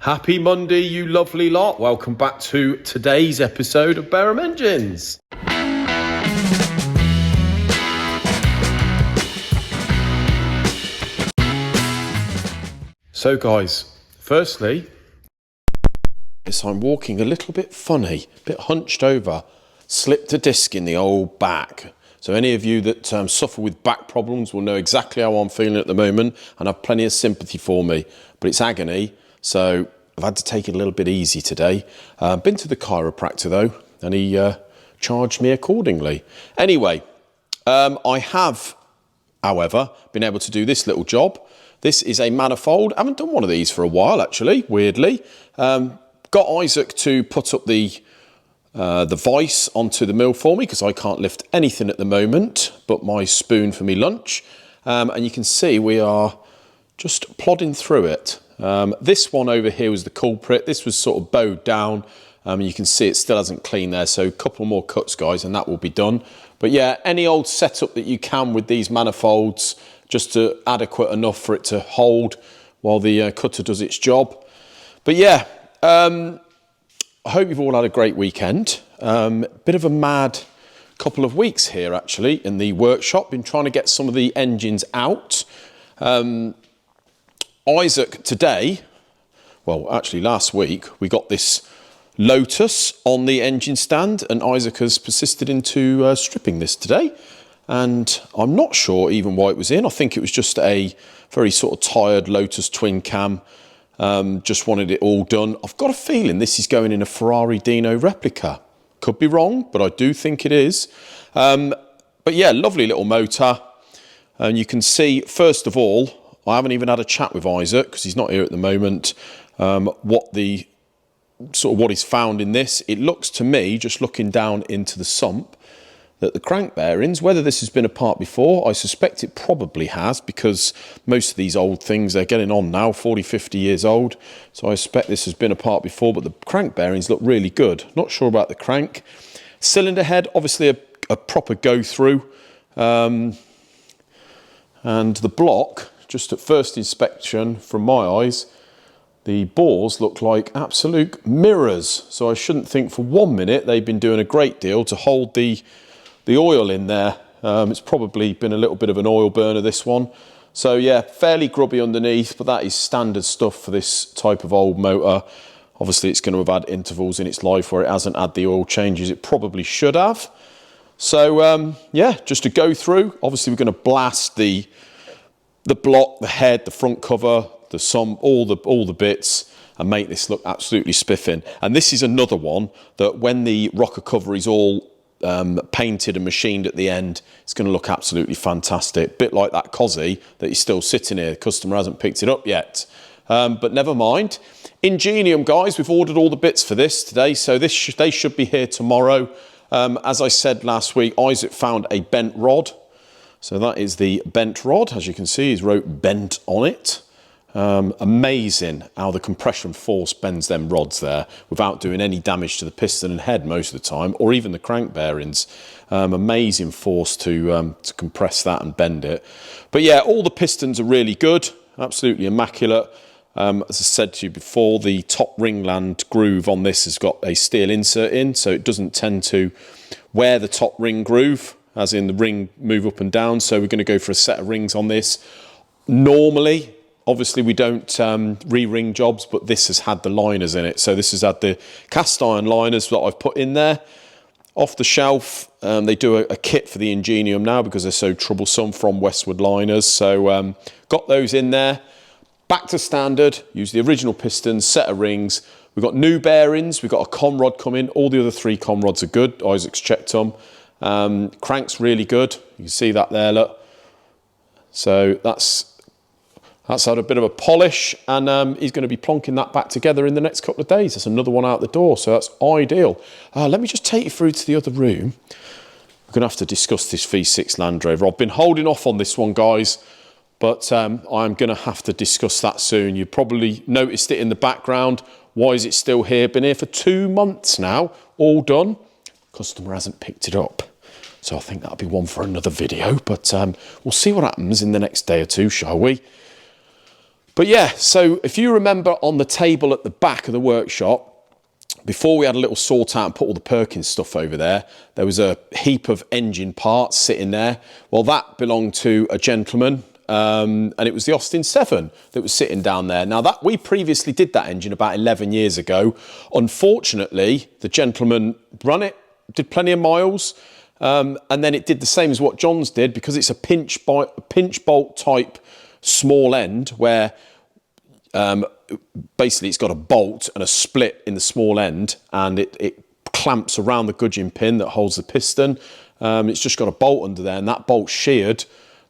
Happy Monday, you lovely lot. Welcome back to today's episode of Barham Engines. So guys, firstly, yes, I'm walking a little bit funny, a bit hunched over, slipped a disc in the old back. So any of you that suffer with back problems will know exactly how I'm feeling at the moment and have plenty of sympathy for me, but it's agony. So I've had to take it a little bit easy today. Been to the chiropractor though, and he charged me accordingly. Anyway, I have, however, been able to do this little job. This is a manifold. I haven't done one of these for a while, actually, weirdly. Got Isaac to put up the vice onto the mill for me because I can't lift anything at the moment but my spoon for me lunch. And you can see we are just plodding through it. This one over here was the culprit. This was sort of bowed down. You can see it still hasn't cleaned there. So a couple more cuts, guys, and that will be done. But yeah, any old setup that you can with these manifolds, just to adequate enough for it to hold while the cutter does its job. But yeah, I hope you've all had a great weekend. Bit of a mad couple of weeks here, actually, in the workshop. Been trying to get some of the engines out. Isaac today, well, actually last week, we got this Lotus on the engine stand, and Isaac has persisted into stripping this today. And I'm not sure even why it was in. I think it was just a very sort of tired Lotus twin cam. Just wanted it all done. I've got a feeling this is going in a Ferrari Dino replica. Could be wrong, but I do think it is. But yeah, lovely little motor. And you can see, first of all, I haven't even had a chat with Isaac because he's not here at the moment. What he's found in this. It looks to me, just looking down into the sump, that the crank bearings, whether this has been apart before, I suspect it probably has, because most of these old things, they're getting on now, 40, 50 years old. So I suspect this has been apart before, but the crank bearings look really good. Not sure about the crank. Cylinder head, obviously a proper go through. And the block, just at first inspection from my eyes, the bores look like absolute mirrors. So I shouldn't think for 1 minute they've been doing a great deal to hold the oil in there. It's probably been a little bit of an oil burner, this one. So yeah, fairly grubby underneath, but that is standard stuff for this type of old motor. Obviously it's going to have had intervals in its life where it hasn't had the oil changes it probably should have. So yeah, just to go through, obviously we're going to blast the block, the head, the front cover, the sump, all the bits, and make this look absolutely spiffing. And this is another one that when the rocker cover is all painted and machined at the end, it's going to look absolutely fantastic. Bit like that Cosy that is still sitting here. The customer hasn't picked it up yet, but never mind. Ingenium, guys, we've ordered all the bits for this today, so they should be here tomorrow. As I said last week, Isaac found a bent rod. So that is the bent rod. As you can see, he's wrote bent on it. Amazing how the compression force bends them rods there without doing any damage to the piston and head most of the time, or even the crank bearings. Amazing force to compress that and bend it. But yeah, all the pistons are really good, absolutely immaculate. As I said to you before, the top ringland groove on this has got a steel insert in, so it doesn't tend to wear the top ring groove, as in the ring move up and down. So we're going to go for a set of rings on this. Normally, obviously we don't re-ring jobs, but this has had the liners in it. So this has had the cast iron liners that I've put in there. Off the shelf, they do a kit for the Ingenium now because they're so troublesome, from Westwood Liners. So got those in there. Back to standard, use the original pistons, set of rings. We've got new bearings, we've got a con rod coming. All the other 3 con rods are good. Isaac's checked them. Crank's really good. You can see that there, look. So that's had a bit of a polish, and he's going to be plonking that back together in the next couple of days. There's another one out the door, so that's ideal. Let me just take you through to the other room. We're going to have to discuss this V6 Land Rover. I've been holding off on this one, guys, but I'm going to have to discuss that soon. You probably noticed it in the background. Why is it still here? Been here for 2 months now, all done. Customer hasn't picked it up. So I think that'll be one for another video, but we'll see what happens in the next day or two, shall we? But yeah, so if you remember on the table at the back of the workshop, before we had a little sort out and put all the Perkins stuff over there, there was a heap of engine parts sitting there. Well, that belonged to a gentleman, and it was the Austin 7 that was sitting down there. Now, that we previously did that engine about 11 years ago. Unfortunately, the gentleman ran it, did plenty of miles, and then it did the same as what John's did, because it's a pinch bolt type small end where basically it's got a bolt and a split in the small end, and it clamps around the gudgeon pin that holds the piston. It's just got a bolt under there, and that bolt's sheared.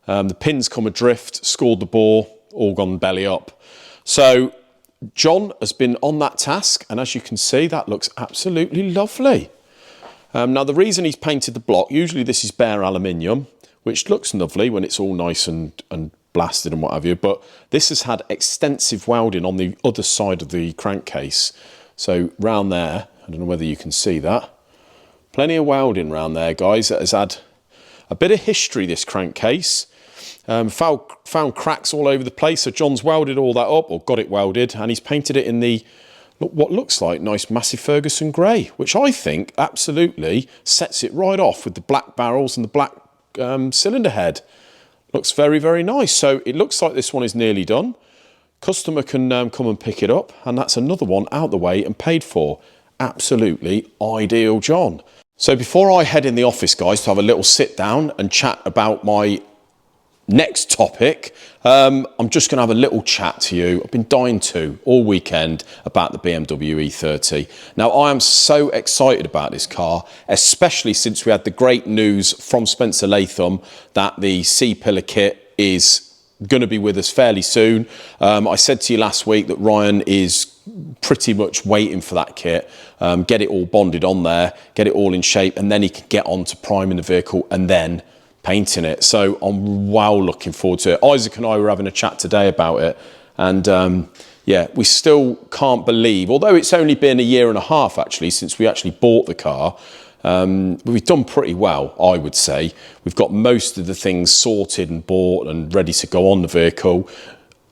The pin's come adrift, scored the bore, all gone belly up. So John has been on that task, and as you can see, that looks absolutely lovely. Now, the reason he's painted the block, usually this is bare aluminium, which looks lovely when it's all nice and blasted and what have you, but this has had extensive welding on the other side of the crankcase. So round there, I don't know whether you can see that, plenty of welding round there, guys. That has had a bit of history, this crankcase. Found cracks all over the place, so John's welded all that up, or got it welded, and he's painted it in the what looks like nice Massey Ferguson grey, which I think absolutely sets it right off with the black barrels and the black cylinder head. Looks very, very nice. So it looks like this one is nearly done. Customer can come and pick it up, and that's another one out the way and paid for. Absolutely ideal, John. So before I head in the office, guys, to have a little sit down and chat about my next topic, I'm just going to have a little chat to you. I've been dying to all weekend about the BMW E30. Now, I am so excited about this car, especially since we had the great news from Spencer Latham that the C-pillar kit is going to be with us fairly soon. I said to you last week that Ryan is pretty much waiting for that kit, get it all bonded on there, get it all in shape, and then he can get on to priming the vehicle and then painting it. So I'm wow looking forward to it. Isaac and I were having a chat today about it, and yeah, we still can't believe, although it's only been a year and a half actually since we actually bought the car, we've done pretty well, I would say. We've got most of the things sorted and bought and ready to go on the vehicle.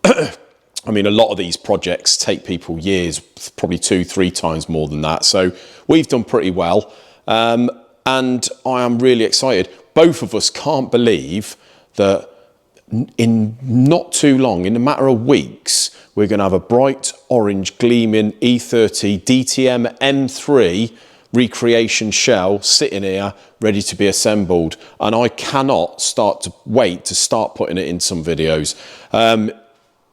I mean, a lot of these projects take people years, probably 2-3 times more than that. So we've done pretty well, and I am really excited. Both of us can't believe that in not too long, in a matter of weeks, we're going to have a bright orange gleaming E30 DTM M3 recreation shell sitting here ready to be assembled, and I cannot wait to start putting it in some videos.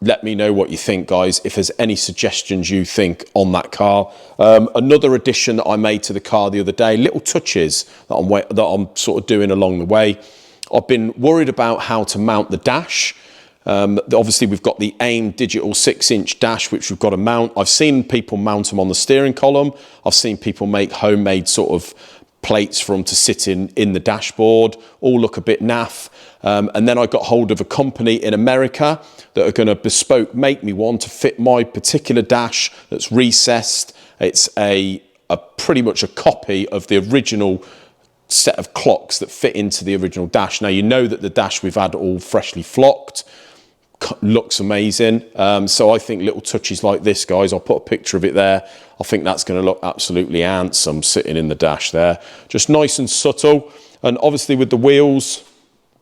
Let me know what you think, guys, if there's any suggestions you think on that car. Another addition that I made to the car the other day, little touches that I'm sort of doing along the way. I've been worried about how to mount the dash. Obviously, we've got the AIM digital 6-inch dash, which we've got to mount. I've seen people mount them on the steering column. I've seen people make homemade sort of plates for them to sit in the dashboard, all look a bit naff. And then I got hold of a company in America that are going to bespoke make me one to fit my particular dash that's recessed. It's a pretty much a copy of the original set of clocks that fit into the original dash. Now, you know that the dash we've had all freshly flocked, looks amazing. So I think little touches like this, guys, I'll put a picture of it there. I think that's going to look absolutely handsome sitting in the dash there. Just nice and subtle. And obviously with the wheels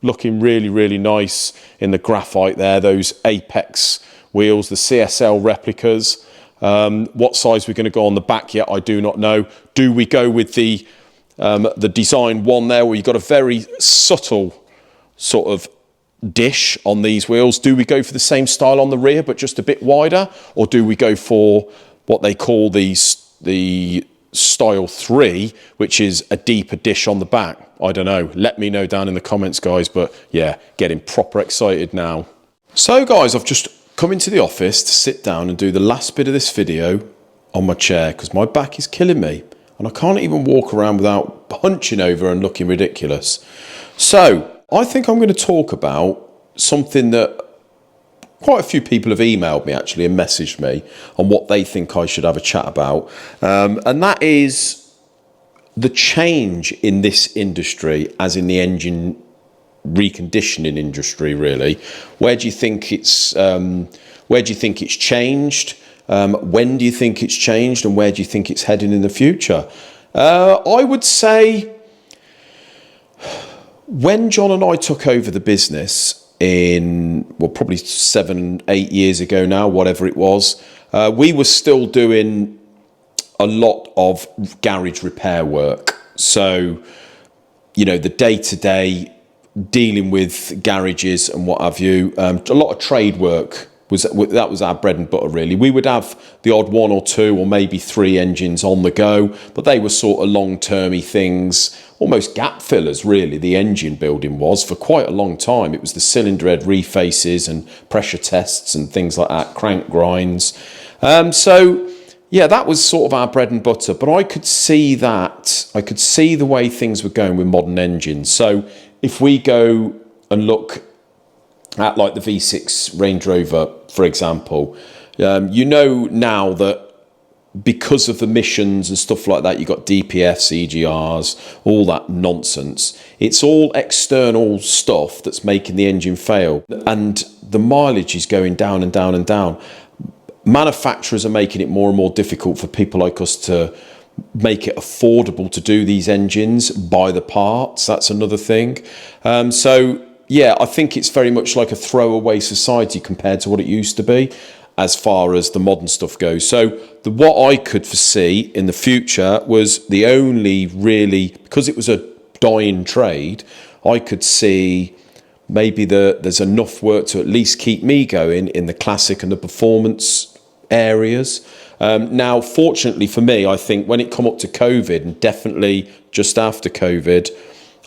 looking really, really nice in the graphite there, those Apex wheels, the CSL replicas. What size we're going to go on the back yet, I do not know. Do we go with the design one there, where you've got a very subtle sort of dish on these wheels? Do we go for the same style on the rear but just a bit wider, or do we go for what they call the style 3, which is a deeper dish on the back? I don't know. Let me know down in the comments, guys. But yeah, getting proper excited now. So guys, I've just come into the office to sit down and do the last bit of this video on my chair because my back is killing me and I can't even walk around without hunching over and looking ridiculous. So I think I'm going to talk about something that quite a few people have emailed me actually and messaged me on what they think I should have a chat about. And that is the change in this industry, as in the engine reconditioning industry, really. Where do you think it's, Where do you think it's changed? When do you think it's changed, and where do you think it's heading in the future? I would say when John and I took over the business in, well, probably 7, 8 years ago now, whatever it was, we were still doing a lot of garage repair work. So, you know, the day-to-day dealing with garages and what have you, a lot of trade work that was our bread and butter, really. We would have the odd 1 or 2 or maybe 3 engines on the go, but they were sort of long-termy things, almost gap fillers, really. The engine building was for quite a long time. It was the cylinder head refaces and pressure tests and things like that, crank grinds. So yeah, that was sort of our bread and butter. But I could see that. I could see the way things were going with modern engines. So if we go and look at like the V6 Range Rover, for example, you know now that because of emissions and stuff like that, you've got DPFs, EGRs, all that nonsense. It's all external stuff that's making the engine fail. And the mileage is going down and down and down. Manufacturers are making it more and more difficult for people like us to make it affordable to do these engines, buy the parts. That's another thing. So yeah, I think it's very much like a throwaway society compared to what it used to be as far as the modern stuff goes. So what I could foresee in the future was the only really, because it was a dying trade, I could see maybe there's enough work to at least keep me going in the classic and the performance areas. Now, fortunately for me, I think when it come up to COVID, and definitely just after COVID,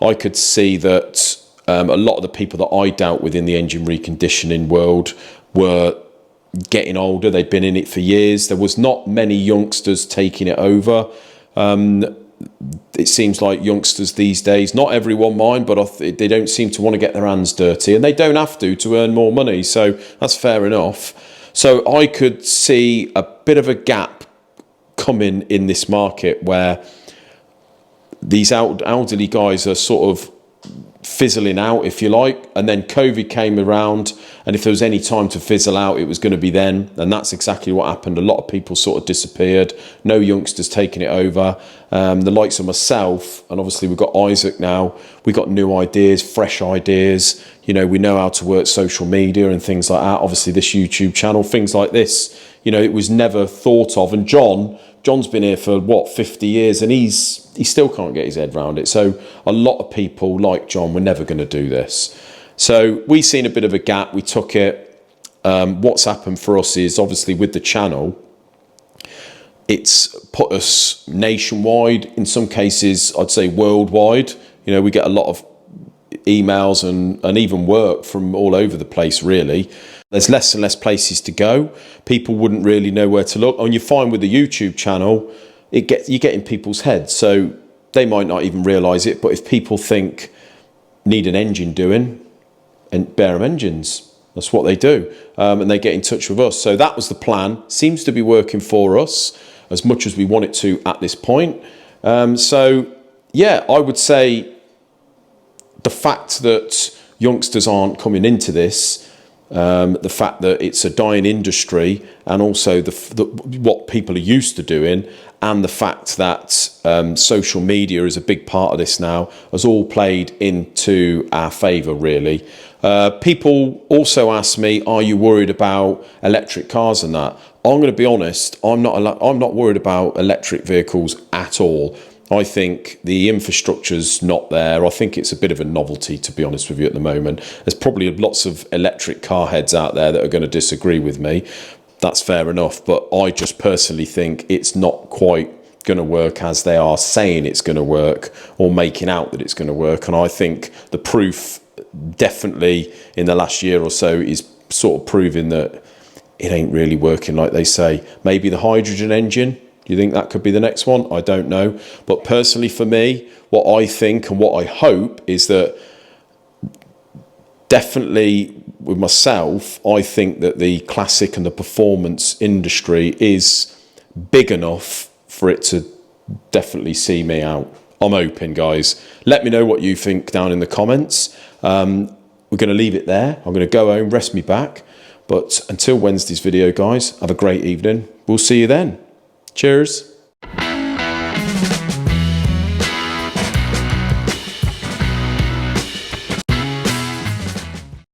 I could see that a lot of the people that I dealt with in the engine reconditioning world were getting older. They'd been in it for years. There was not many youngsters taking it over. It seems like youngsters these days, not everyone mind, but they don't seem to want to get their hands dirty, and they don't have to earn more money. So that's fair enough. So I could see a bit of a gap coming in this market where these elderly guys are sort of fizzling out, if you like, and then COVID came around, and if there was any time to fizzle out, it was going to be then, and that's exactly what happened. A lot of people sort of disappeared, no youngsters taking it over. The likes of myself, and obviously we've got Isaac now, we got new ideas, fresh ideas, you know, we know how to work social media and things like that. Obviously this YouTube channel, things like this, you know, it was never thought of. And John's been here for what, 50 years, and he still can't get his head around it. So a lot of people like John were never going to do this. So we seen a bit of a gap, we took it. What's happened for us is obviously with the channel, it's put us nationwide, in some cases I'd say worldwide. You know, we get a lot of emails and even work from all over the place, really. There's less and less places to go. People wouldn't really know where to look. And you find with the YouTube channel, you get in people's heads, so they might not even realise it, but if people think need an engine doing, and bare them engines, that's what they do, and they get in touch with us. So that was the plan. Seems to be working for us as much as we want it to at this point. So yeah, I would say the fact that youngsters aren't coming into this, the fact that it's a dying industry, and also what people are used to doing, and the fact that social media is a big part of this now, has all played into our favour, really. People also ask me, are you worried about electric cars and that? I'm going to be honest, I'm not worried about electric vehicles at all. I think the infrastructure's not there. I think it's a bit of a novelty, to be honest with you, at the moment. There's probably lots of electric car heads out there that are going to disagree with me. That's fair enough. But I just personally think it's not quite going to work as they are saying it's going to work, or making out that it's going to work. And I think the proof definitely in the last year or so is sort of proving that it ain't really working like they say. Maybe the hydrogen engine, do you think that could be the next one? I don't know. But personally for me, what I think and what I hope is that definitely with myself, I think that the classic and the performance industry is big enough for it to definitely see me out. I'm open, guys. Let me know what you think down in the comments. We're going to leave it there. I'm going to go home, rest me back. But until Wednesday's video, guys, have a great evening. We'll see you then. Cheers.